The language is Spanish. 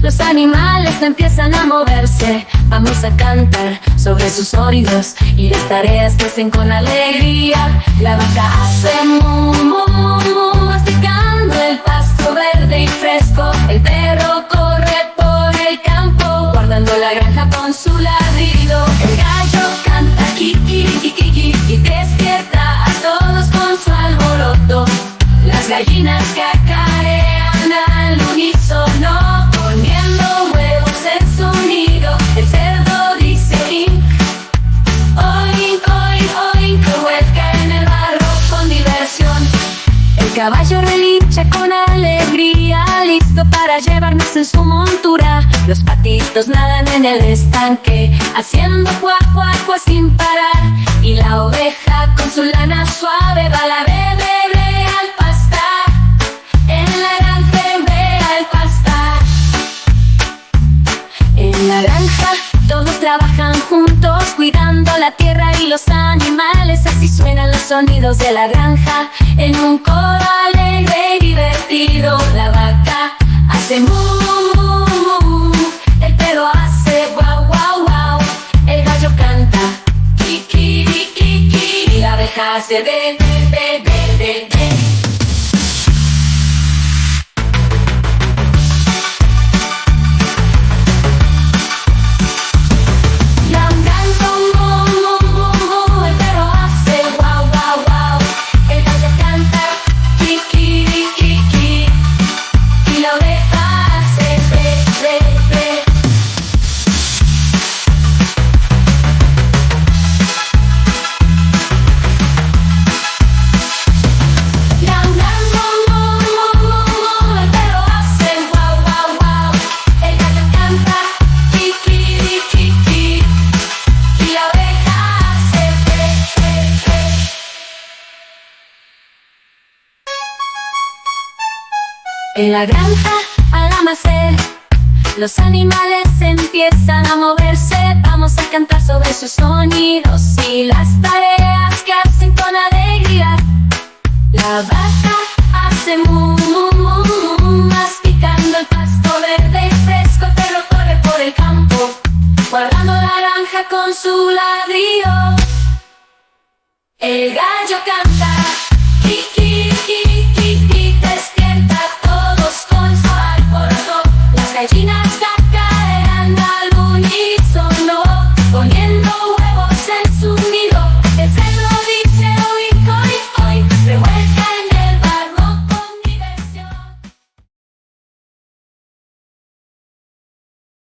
Los animales empiezan a moverse, vamos a cantar sobre sus sonidos y las tareas que hacen con alegría. La vaca hace mu, mu, mu, mu, masticando el pasto verde y fresco. El perro corre por el campo, guardando la granja con su ladrido. El gallo canta kikirikikiki y despierta a todos con su alboroto. Las gallinas cacarean al unísono, poniendo huevos en su nido. El cerdo dice oink, oink, oink, oink, revuelca en el barro con diversión. El caballo relincha con alegría, listo para llevarnos en su montura. Los patitos nadan en el estanque, haciendo cuac, cuac, cuac sin parar. Y la oveja con su lana suave va a la bebé al pastar. En la granja ve al pastar. En la granja todos trabajan juntos, cuidando la tierra y los animales. Así suenan los sonidos de la granja, en un coro alegre y divertido. La vaca hace mu, mu, mu, el perro hace guau, guau, guau. El gallo canta kikirikiki y la abeja hace be, be, be, be, be, be. En la granja, al amanecer, los animales empiezan a moverse. Vamos a cantar sobre sus sonidos y las tareas que hacen con alegría. La vaca hace mu, mu, mu, mu, masticando el pasto verde y fresco. El perro corre por el campo, guardando la granja con su ladrido. El gallo canta